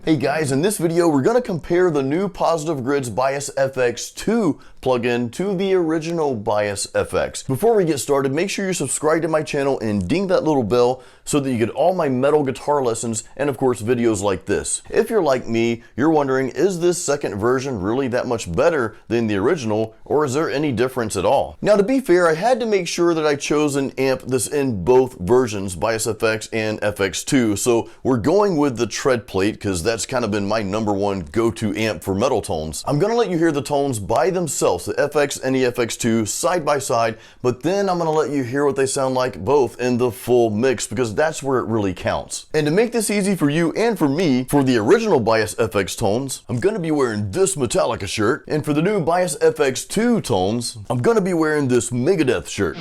Hey guys, in this video we're going to compare the new Positive Grids Bias FX2 plugin to the original Bias FX. Before we get started, make sure you subscribe to my channel and ding that little bell so that you get all my metal guitar lessons and of course videos like this. If you're like me, you're wondering, is this second version really that much better than the original, or is there any difference at all? Now, to be fair, I had to make sure that I chose an amp that's in both versions, Bias FX and FX2, so we're going with the Treadplate because that's kind of been my #1 go-to amp for metal tones. I'm gonna let you hear the tones by themselves, the FX and the FX2 side by side, but then I'm gonna let you hear what they sound like both in the full mix because that's where it really counts. And to make this easy for you and for me, for the original Bias FX tones, I'm gonna be wearing this Metallica shirt, and for the new Bias FX2 tones, I'm gonna be wearing this Megadeth shirt.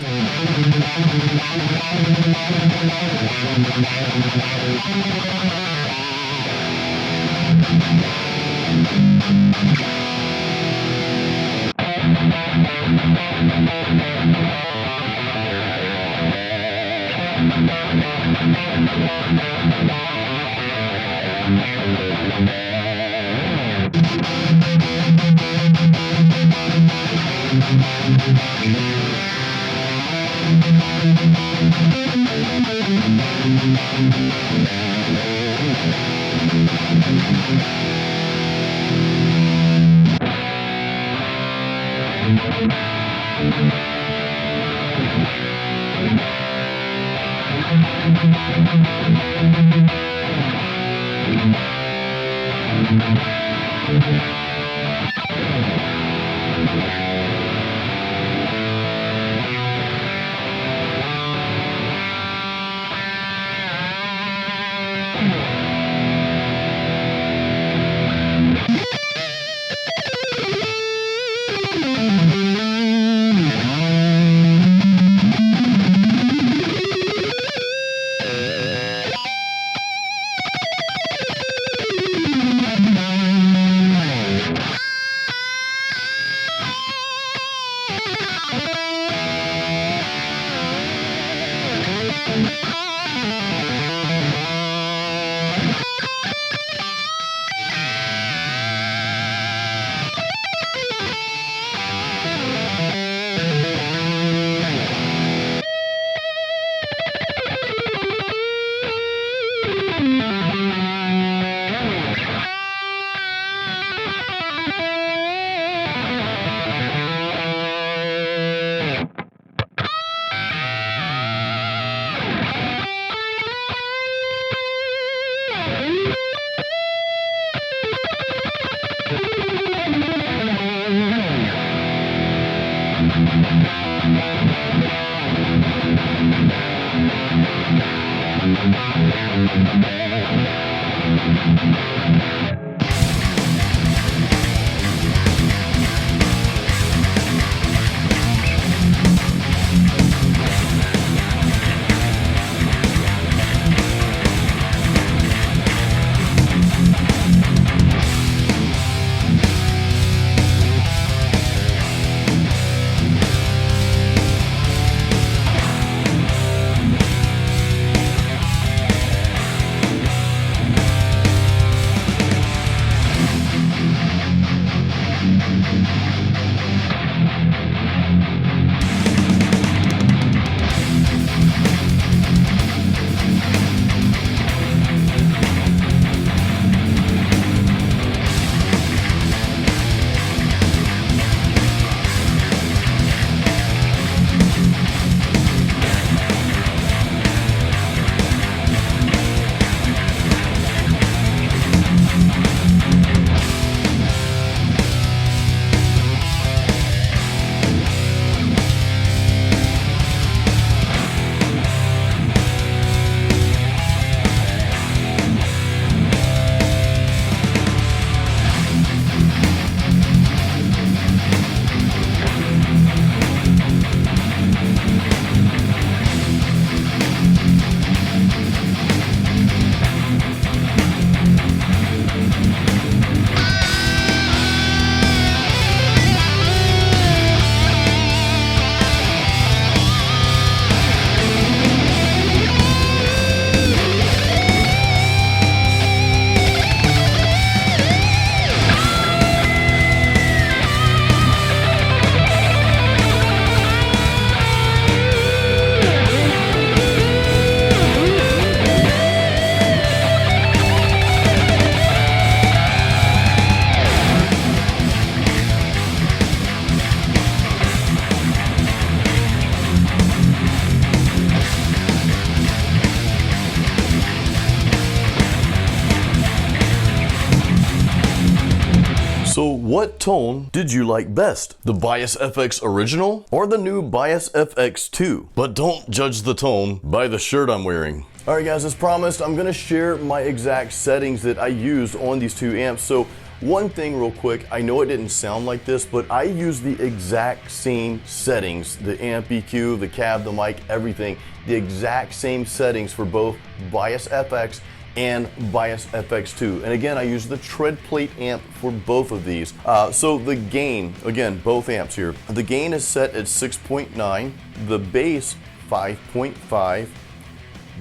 So what tone did you like best? The Bias FX original or the new Bias FX2? But don't judge the tone by the shirt I'm wearing. Alright guys, as promised, I'm gonna share my exact settings that I used on these two amps. So one thing real quick, I know it didn't sound like this, but I used the exact same settings, the amp EQ, the cab, the mic, everything, the exact same settings for both Bias FX and Bias FX2. And again, I use the Treadplate amp for both of these. So the gain, again, both amps here. The gain is set at 6.9, the bass 5.5,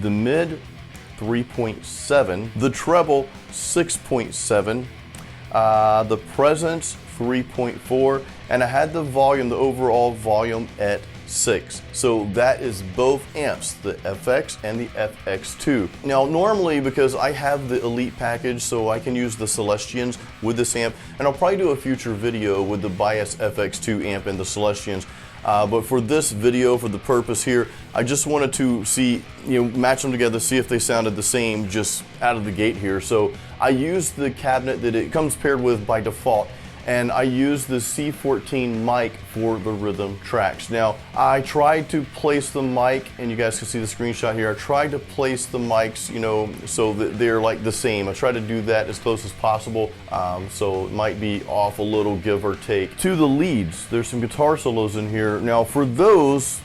the mid 3.7, the treble 6.7, the presence 3.4, and I had the volume, the overall volume at 6. So that is both amps, the FX and the FX2. Now normally, because I have the Elite package, so I can use the Celestians with this amp, and I'll probably do a future video with the Bias FX2 amp and the Celestians. But for this video, for the purpose here, I just wanted to see, match them together, see if they sounded the same just out of the gate here. So I used the cabinet that it comes paired with by default, and I used the C14 mic for the rhythm tracks. Now, I tried to place the mic, and you guys can see the screenshot here, I tried to place the mics, so that they're like the same. I tried to do that as close as possible, so it might be off a little, give or take. To the leads, there's some guitar solos in here. Now for those,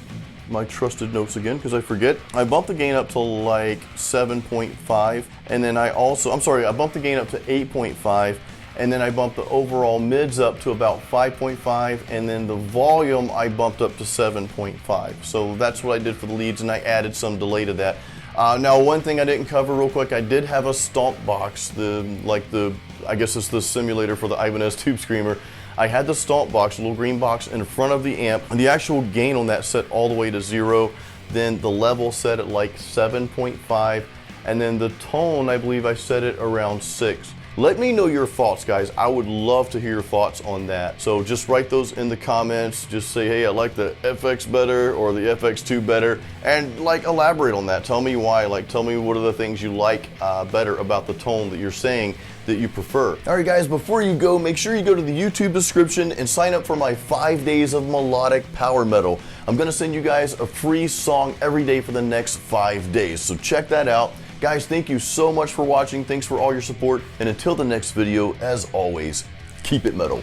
my trusted notes again, because I forget, I bumped the gain up to like 7.5, and then I bumped the gain up to 8.5, and then I bumped the overall mids up to about 5.5, and then the volume I bumped up to 7.5. So that's what I did for the leads, and I added some delay to that. Now one thing I didn't cover real quick, I did have a stomp box, I guess it's the simulator for the Ibanez Tube Screamer. I had the stomp box, a little green box in front of the amp, and the actual gain on that set all the way to 0, then the level set at like 7.5, and then the tone, I believe I set it around 6. Let me know your thoughts, guys. I would love to hear your thoughts on that. So just write those in the comments. Just say, hey, I like the FX better or the FX2 better, and elaborate on that. Tell me why. Tell me what are the things you like better about the tone that you're saying that you prefer. All right, guys, before you go, make sure you go to the YouTube description and sign up for my 5 days of melodic power metal. I'm gonna send you guys a free song every day for the next 5 days. So check that out. Guys, thank you so much for watching. Thanks for all your support. And until the next video, as always, keep it metal.